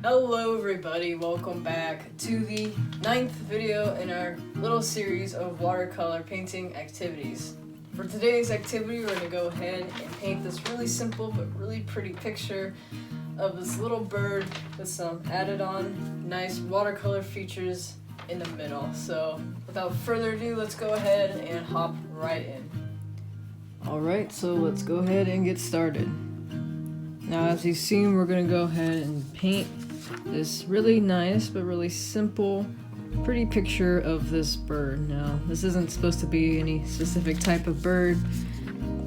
Hello everybody, welcome back to the 9th video in our little series of watercolor painting activities. For today's activity, we're going to go ahead and paint this really simple but really pretty picture of this little bird with some added on nice watercolor features in the middle. So without further ado, let's go ahead and hop right in. Alright, so let's go ahead and get started. Now as you've seen, we're going to go ahead and paint this really nice but really simple, pretty picture of this bird. Now, this isn't supposed to be any specific type of bird,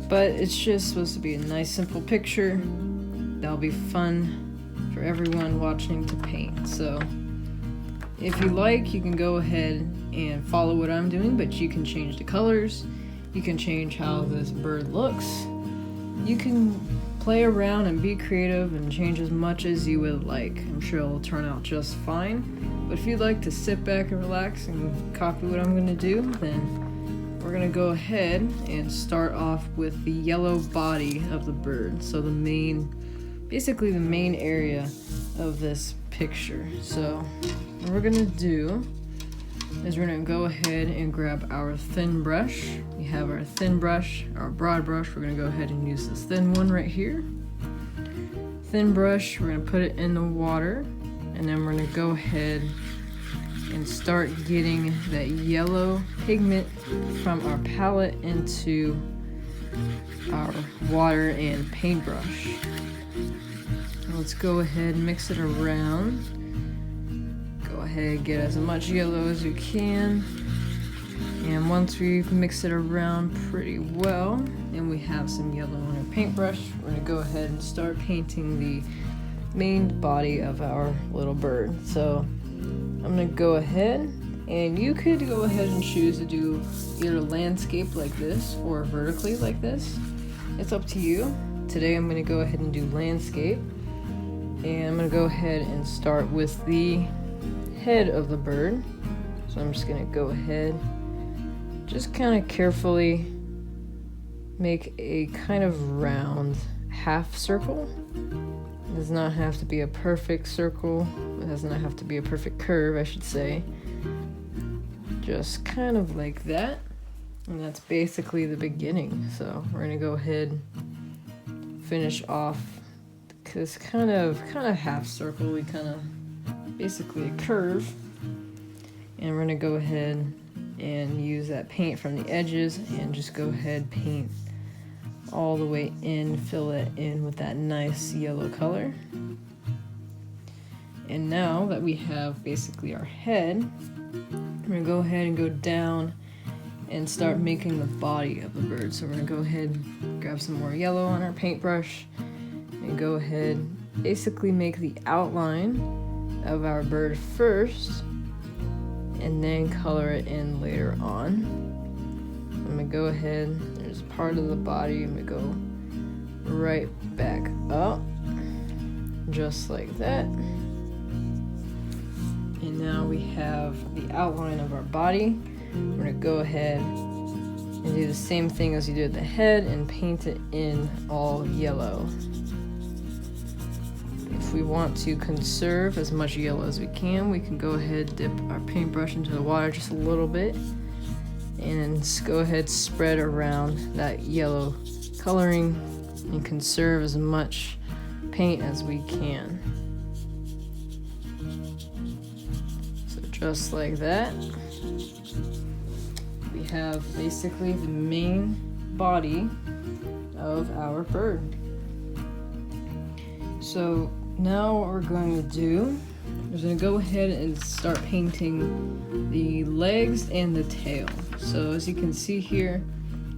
but it's just supposed to be a nice simple picture that'll be fun for everyone watching to paint. So, if you like, you can go ahead and follow what I'm doing, but you can change the colors, you can change how this bird looks, you can play around and be creative and change as much as you would like. I'm sure it'll turn out just fine. But if you'd like to sit back and relax and copy what I'm going to do, then we're going to go ahead and start off with the yellow body of the bird. So basically the main area of this picture. So what we're going to do is we're going to go ahead and grab our thin brush. We have our thin brush, our broad brush. We're going to go ahead and use this thin one right here. Thin brush, we're going to put it in the water, and then we're going to go ahead and start getting that yellow pigment from our palette into our water and paintbrush. Let's go ahead and mix it around. Get as much yellow as you can, and once we've mixed it around pretty well and we have some yellow on our paintbrush, we're going to go ahead and start painting the main body of our little bird. So I'm going to go ahead, and you could go ahead and choose to do either landscape like this or vertically like this. It's up to you. Today I'm going to go ahead and do landscape, and I'm going to go ahead and start with the head of the bird. So I'm just gonna go ahead, just kind of carefully make a kind of round half circle. It does not have to be a perfect circle. It does not have to be a perfect curve, I should say. Just kind of like that. And that's basically the beginning. So we're gonna go ahead and finish off this kind of half circle. We kind of basically a curve, and we're going to go ahead and use that paint from the edges and just go ahead paint all the way in, fill it in with that nice yellow color. And now that we have basically our head, we're going to go ahead and go down and start making the body of the bird. So we're going to go ahead and grab some more yellow on our paintbrush and go ahead, basically make the outline of our bird first, and then color it in later on. I'm gonna go ahead, there's part of the body, I'm gonna go right back up, just like that. And now we have the outline of our body. We're gonna go ahead and do the same thing as you did the head and paint it in all yellow. If we want to conserve as much yellow as we can go ahead, dip our paintbrush into the water just a little bit, and go ahead, spread around that yellow coloring and conserve as much paint as we can. So just like that, we have basically the main body of our bird. So now what we're going to do is going to go ahead and start painting the legs and the tail. So as you can see here,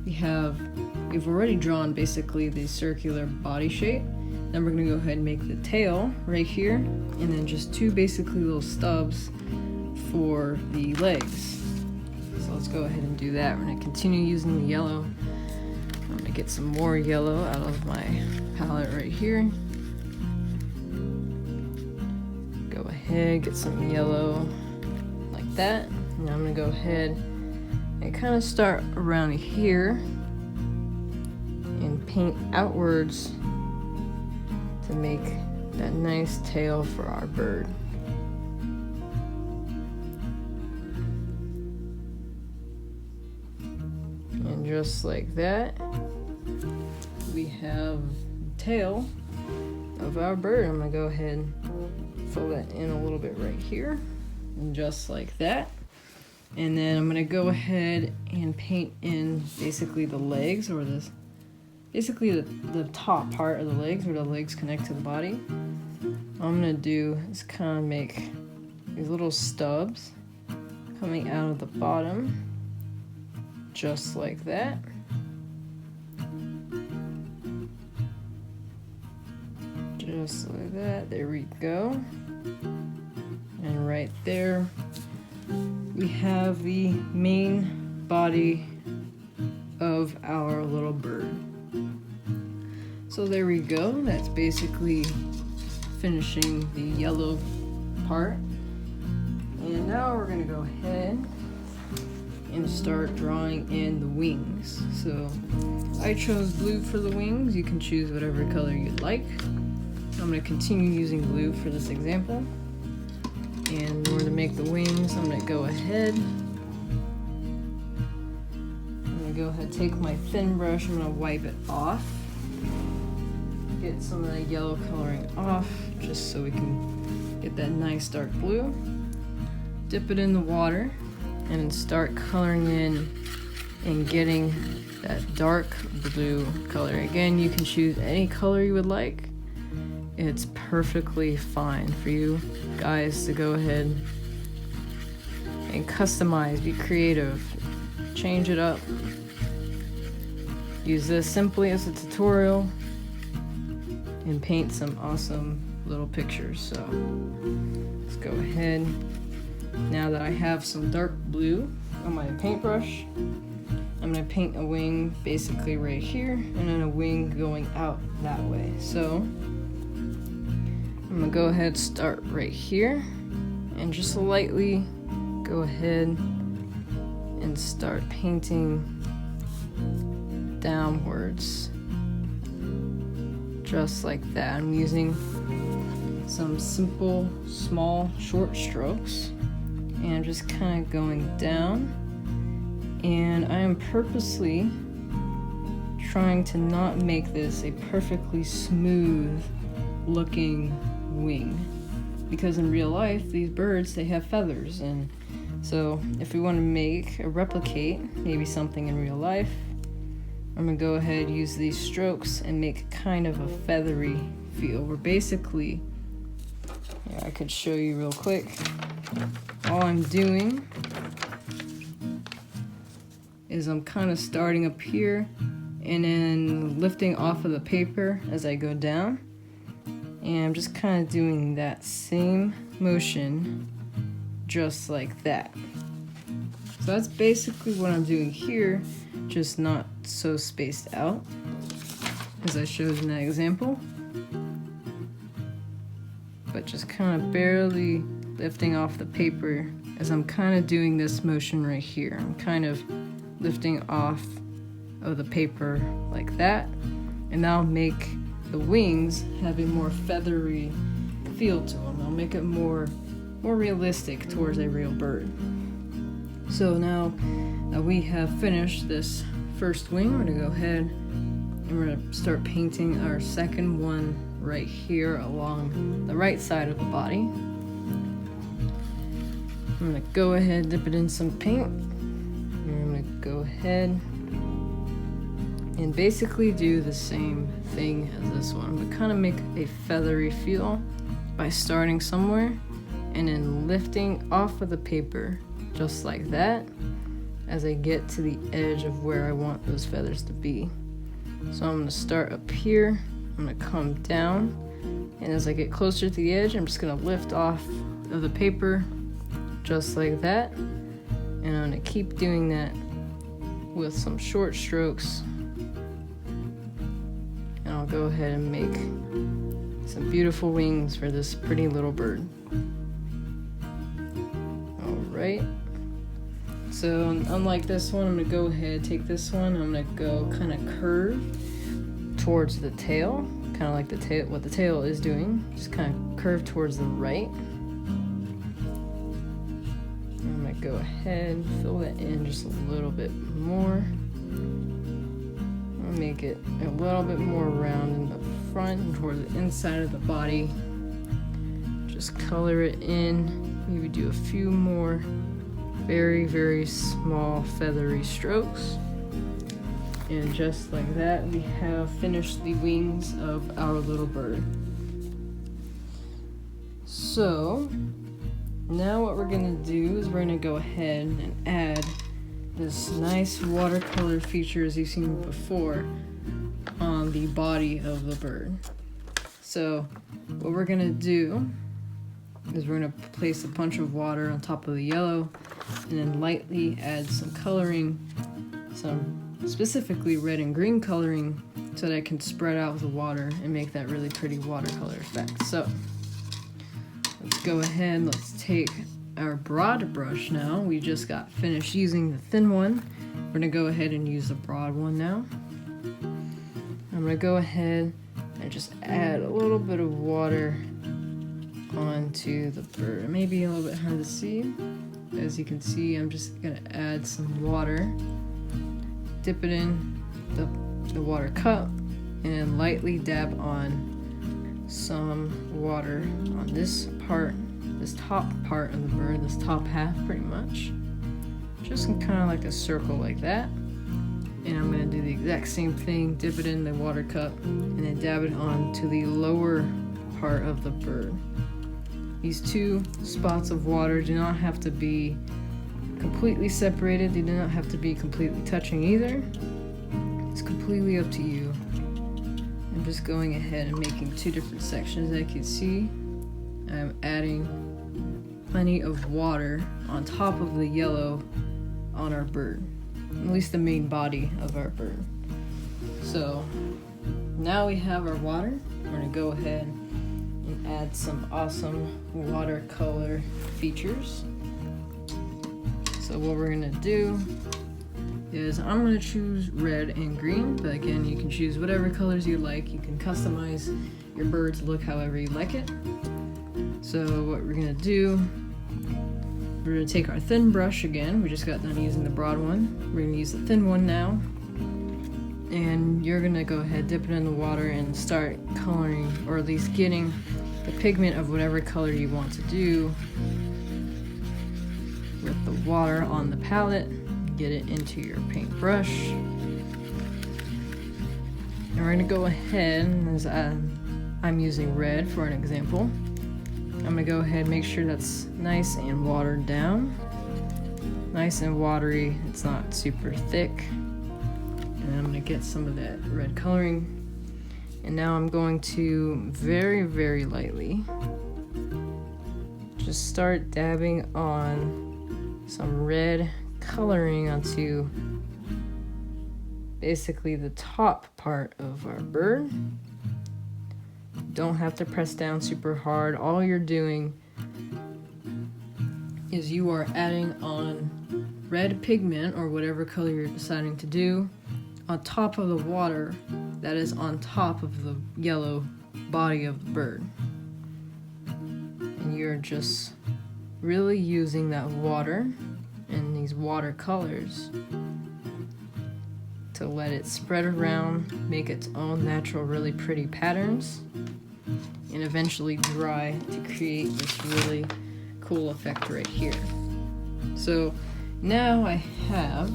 we've already drawn basically the circular body shape. Then we're going to go ahead and make the tail right here, and then just two basically little stubs for the legs. So let's go ahead and do that. We're going to continue using the yellow. I'm going to get some more yellow out of my palette right here. Get some yellow like that. And I'm gonna go ahead and kind of start around here and paint outwards to make that nice tail for our bird. And just like that, we have the tail of our bird. I'm gonna go ahead and fill that in a little bit right here, and just like that. And then I'm gonna go ahead and paint in basically the legs, or this, basically the top part of the legs, where the legs connect to the body. All I'm gonna do is kind of make these little stubs coming out of the bottom, just like that. Just like that, there we go. And right there, we have the main body of our little bird. So there we go, that's basically finishing the yellow part. And now we're gonna go ahead and start drawing in the wings. So I chose blue for the wings. You can choose whatever color you'd like. I'm going to continue using blue for this example. And in order to make the wings, I'm going to go ahead. I'm going to go ahead and take my thin brush. I'm going to wipe it off. Get some of that yellow coloring off, just so we can get that nice dark blue. Dip it in the water and start coloring in and getting that dark blue color. Again, you can choose any color you would like. It's perfectly fine for you guys to go ahead and customize, be creative, change it up. Use this simply as a tutorial and paint some awesome little pictures. So let's go ahead. Now that I have some dark blue on my paintbrush, I'm going to paint a wing basically right here, and then a wing going out that way. So I'm going to go ahead and start right here, and just lightly go ahead and start painting downwards, just like that. I'm using some simple, small, short strokes, and I'm just kind of going down, and I am purposely trying to not make this a perfectly smooth looking wing, because in real life these birds, they have feathers, and so if we want to make a replicate maybe something in real life, I'm gonna go ahead and use these strokes and make kind of a feathery feel. We're basically, I could show you real quick. All I'm doing is I'm kind of starting up here and then lifting off of the paper as I go down. And I'm just kind of doing that same motion, just like that. So that's basically what I'm doing here, just not so spaced out, as I showed in that example. But just kind of barely lifting off the paper as I'm kind of doing this motion right here. I'm kind of lifting off of the paper like that, and that'll make the wings have a more feathery feel to them. I'll make it more realistic towards a real bird. So now that we have finished this first wing, we're gonna go ahead and we're gonna start painting our second one right here along the right side of the body. I'm gonna go ahead, dip it in some paint, and I'm gonna go ahead and basically do the same thing as this one, but kind of make a feathery feel by starting somewhere and then lifting off of the paper just like that as I get to the edge of where I want those feathers to be. So I'm going to start up here, I'm going to come down, and as I get closer to the edge, I'm just going to lift off of the paper just like that, and I'm going to keep doing that with some short strokes. And I'll go ahead and make some beautiful wings for this pretty little bird. Alright, so unlike this one, I'm going to go ahead, take this one, I'm going to go kind of curve towards the tail, kind of like the tail, what the tail is doing, just kind of curve towards the right. I'm gonna go ahead and fill that in just a little bit more. I'll make it a little bit more round in the front and toward the inside of the body. Just color it in, maybe do a few more very, very small feathery strokes. And just like that, we have finished the wings of our little bird. So now what we're gonna do is we're gonna go ahead and add this nice watercolor feature, as you've seen before, on the body of the bird. So what we're gonna do is we're gonna place a bunch of water on top of the yellow and then lightly add some coloring, some specifically red and green coloring, so that it can spread out the water and make that really pretty watercolor effect. So let's go ahead, let's take our broad brush now. We just got finished using the thin one. We're gonna go ahead and use the broad one now. I'm gonna go ahead and just add a little bit of water onto the bird. It may be a little bit hard to see. As you can see, I'm just gonna add some water, dip it in the water cup, and then lightly dab on some water on this part, this top part of the bird, this top half pretty much. Just kind of like a circle like that. And I'm gonna do the exact same thing, dip it in the water cup, and then dab it on to the lower part of the bird. These two spots of water do not have to be completely separated. They do not have to be completely touching either. It's completely up to you. I'm just going ahead and making two different sections. As you can see, I'm adding plenty of water on top of the yellow on our bird, at least the main body of our bird. So now we have our water. We're gonna go ahead and add some awesome watercolor features. So what we're gonna do is I'm gonna choose red and green, but again, you can choose whatever colors you like. You can customize your bird's look however you like it. So what we're gonna do, we're gonna take our thin brush again. We just got done using the broad one. We're gonna use the thin one now. And you're gonna go ahead, dip it in the water and start coloring, or at least getting the pigment of whatever color you want to do with the water on the palette. Get it into your paintbrush. And we're gonna go ahead, as I'm using red for an example. I'm gonna go ahead and make sure that's nice and watered down. Nice and watery, it's not super thick. And I'm gonna get some of that red coloring. And now I'm going to very, very lightly just start dabbing on some red coloring onto basically the top part of our bird. Don't have to press down super hard. All you're doing is you are adding on red pigment or whatever color you're deciding to do on top of the water that is on top of the yellow body of the bird. And you're just really using that water and these watercolors to let it spread around, make its own natural, really pretty patterns, and eventually dry to create this really cool effect right here. So now I have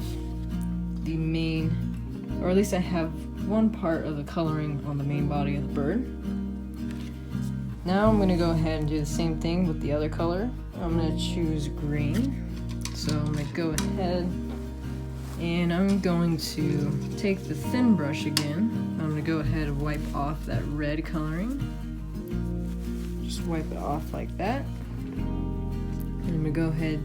the main, or at least I have one part of the coloring on the main body of the bird. Now I'm going to go ahead and do the same thing with the other color. I'm going to choose green. So I'm going to go ahead and I'm going to take the thin brush again. I'm going to go ahead and wipe off that red coloring. Just wipe it off like that. And I'm going to go ahead,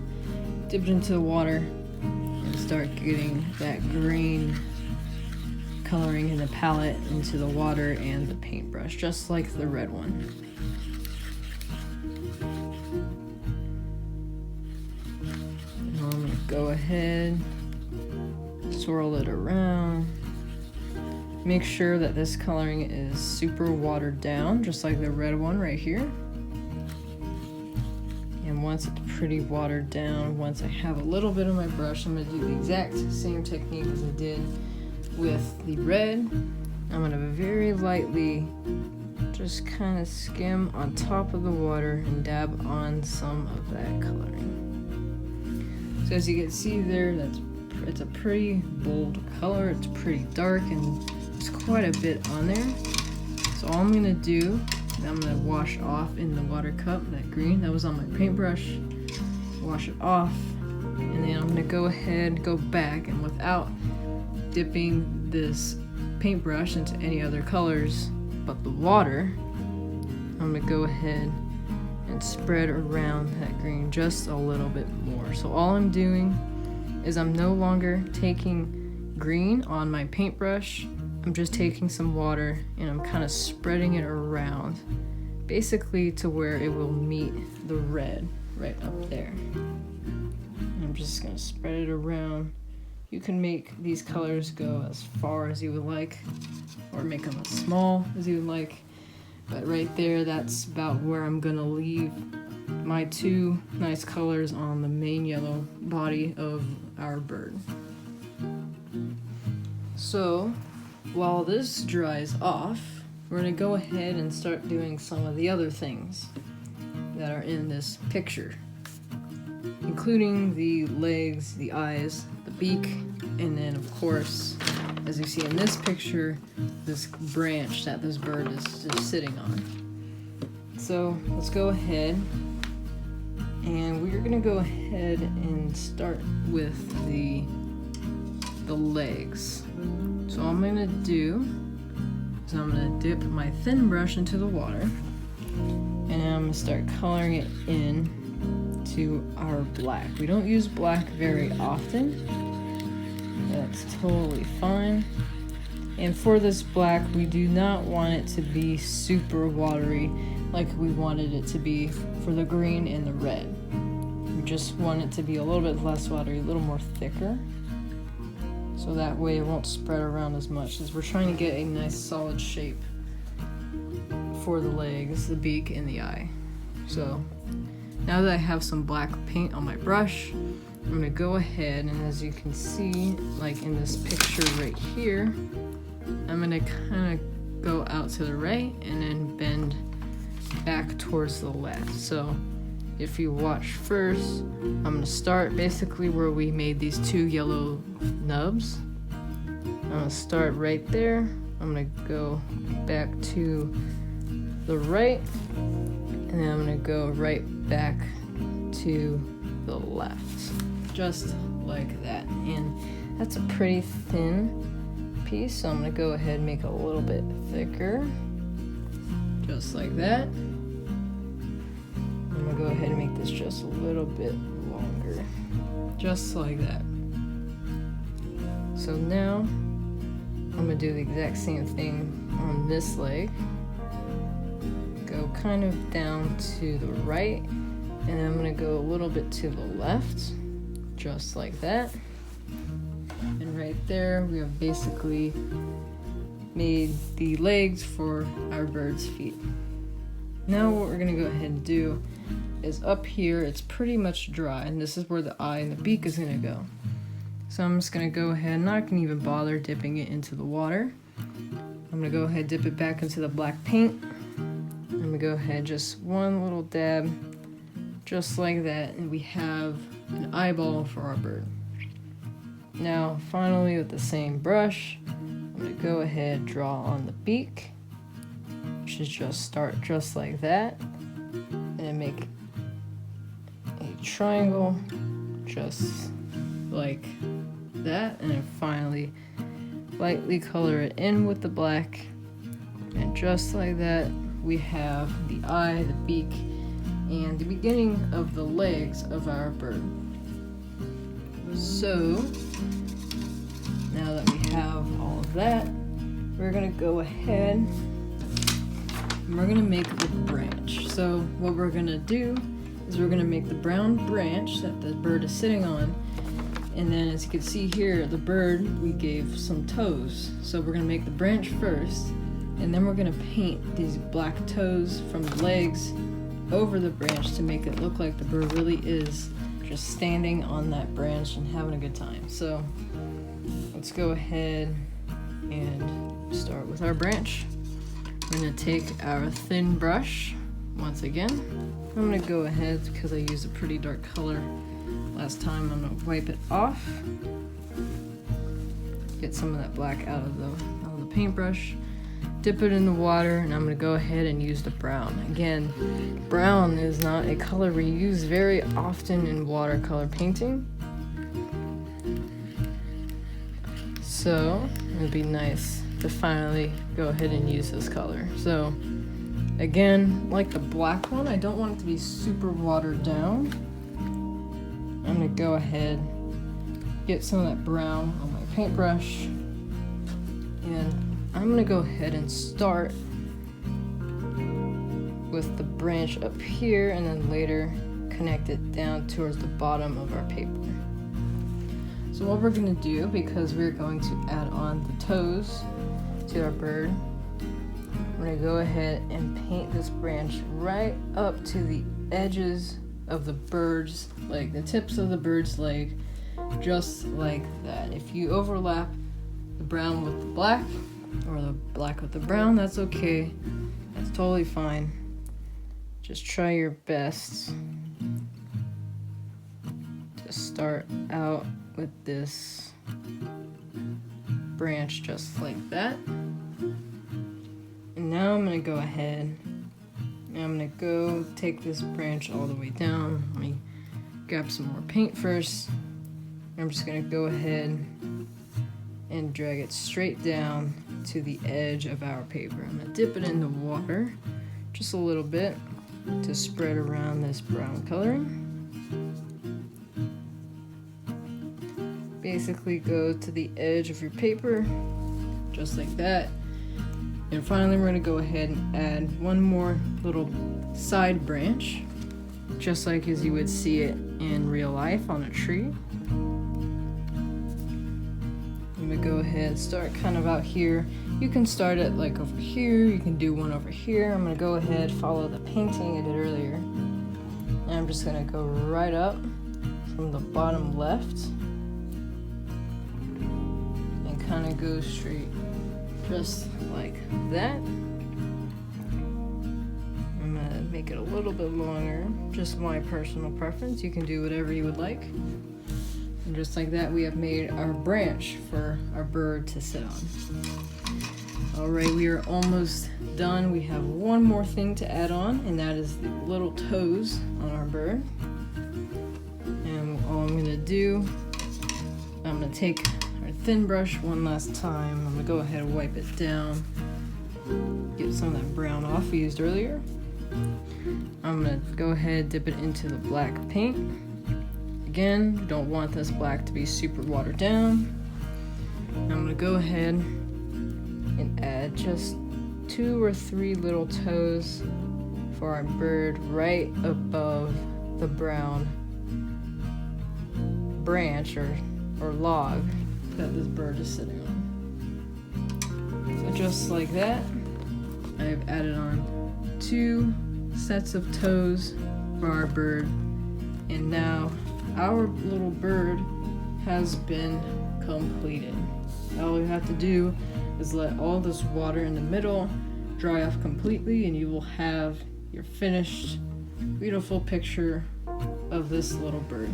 dip it into the water, and start getting that green coloring in the palette into the water and the paintbrush, just like the red one. And I'm going to go ahead, swirl it around, Make sure that this coloring is super watered down, just like the red one right here. And once it's pretty watered down, once I have a little bit on my brush, I'm going to do the exact same technique as I did with the red. I'm going to very lightly just kind of skim on top of the water and dab on some of that coloring. So as you can see there, it's a pretty bold color. It's pretty dark and there's quite a bit on there. So all I'm going to do, I'm going to wash off in the water cup, that green that was on my paintbrush, wash it off, and then I'm going to go ahead, go back, and without dipping this paintbrush into any other colors but the water, I'm going to go ahead and spread around that green just a little bit more. So all I'm doing is I'm no longer taking green on my paintbrush, I'm just taking some water and I'm kind of spreading it around, basically to where it will meet the red right up there. And I'm just going to spread it around. You can make these colors go as far as you would like, or make them as small as you would like. But right there, that's about where I'm going to leave my two nice colors on the main yellow body of our bird. So while this dries off, we're going to go ahead and start doing some of the other things that are in this picture, including the legs, the eyes, the beak, and then of course, as you see in this picture, this branch that this bird is just sitting on. So let's go ahead, and we're going to go ahead and start with the legs. So all I'm going to do is I'm going to dip my thin brush into the water, and I'm going to start coloring it in to our black. We don't use black very often. That's totally fine. And for this black, we do not want it to be super watery like we wanted it to be for the green and the red. We just want it to be a little bit less watery, a little more thicker, so that way it won't spread around as much, as we're trying to get a nice solid shape for the legs, the beak, and the eye. So now that I have some black paint on my brush, I'm going to go ahead, and as you can see, like in this picture right here, I'm going to kind of go out to the right and then bend back towards the left. So if you watch first, I'm going to start basically where we made these two yellow nubs. I'm going to start right there. I'm going to go back to the right, and then I'm going to go right back to the left. Just like that. And that's a pretty thin piece, so I'm going to go ahead and make it a little bit thicker. Just like that. I'm going to go ahead and make this just a little bit longer. Just like that. So now I'm going to do the exact same thing on this leg. Go kind of down to the right, and then I'm going to go a little bit to the left. Just like that. And right there we have basically made the legs for our bird's feet. Now what we're going to go ahead and do is up here, it's pretty much dry, and this is where the eye and the beak is going to go. So I'm just going to go ahead, not going to even bother dipping it into the water. I'm going to go ahead and dip it back into the black paint. I'm going to go ahead, just one little dab, just like that, and we have an eyeball for our bird. Now finally, with the same brush, I'm going to go ahead, draw on the beak, which is just start just like that, and make a triangle just like that, and then finally lightly color it in with the black, and just like that we have the eye, the beak, and the beginning of the legs of our bird. So now that we have all of that, we're going to go ahead and we're going to make the branch. So what we're going to do is we're going to make the brown branch that the bird is sitting on, And then as you can see here, the bird, we gave some toes. So we're gonna make the branch first, and then we're gonna paint these black toes from the legs over the branch to make it look like the bird really is just standing on that branch and having a good time. So let's go ahead and start with our branch. We're gonna take our thin brush once again. I'm gonna go ahead, because I used a pretty dark color last time, I'm gonna wipe it off. Get some of that black out of the paintbrush. Dip it in the water, and I'm gonna go ahead and use the brown. Again, brown is not a color we use very often in watercolor painting. So it'd be nice to finally go ahead and use this color. So again, like the black one, I don't want it to be super watered down. I'm gonna go ahead, get some of that brown on my paintbrush, and I'm gonna go ahead and start with the branch up here, and then later connect it down towards the bottom of our paper. So what we're gonna do, because we're going to add on the toes to our bird, we're gonna go ahead and paint this branch right up to the edges of the bird's leg, the tips of the bird's leg, just like that. If you overlap the brown with the black, or the black with the brown, that's okay. That's totally fine. Just try your best to start out with this branch just like that. And now I'm gonna go ahead and I'm gonna go take this branch all the way down. Let me grab some more paint first. I'm just gonna go ahead and drag it straight down to the edge of our paper. I'm gonna dip it in the water just a little bit to spread around this brown coloring. Basically go to the edge of your paper, just like that. And finally, we're gonna go ahead and add one more little side branch, just like as you would see it in real life on a tree. I'm gonna go ahead and start kind of out here. You can start it like over here, you can do one over here. I'm gonna go ahead, follow the painting I did earlier. And I'm just gonna go right up from the bottom left and kind of go straight, just like that. I'm gonna make it a little bit longer, just my personal preference. You can do whatever you would like. And just like that, we have made our branch for our bird to sit on. All right, we are almost done. We have one more thing to add on, and that is the little toes on our bird. And all I'm gonna do, I'm gonna take our thin brush one last time. I'm gonna go ahead and wipe it down, get some of that brown off we used earlier. I'm gonna go ahead, dip it into the black paint. Again, you don't want this black to be super watered down. I'm gonna go ahead and add just 2 or 3 little toes for our bird right above the brown branch or log that this bird is sitting on. So just like that, I've added on 2 sets of toes for our bird, and now our little bird has been completed. All you have to do is let all this water in the middle dry off completely, and you will have your finished, beautiful picture of this little bird.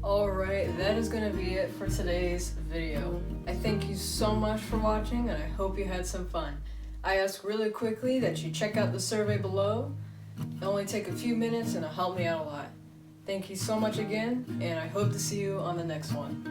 Alright, that is going to be it for today's video. I thank you so much for watching, and I hope you had some fun. I ask really quickly that you check out the survey below. It'll only take a few minutes, and it'll help me out a lot. Thank you so much again, and I hope to see you on the next one.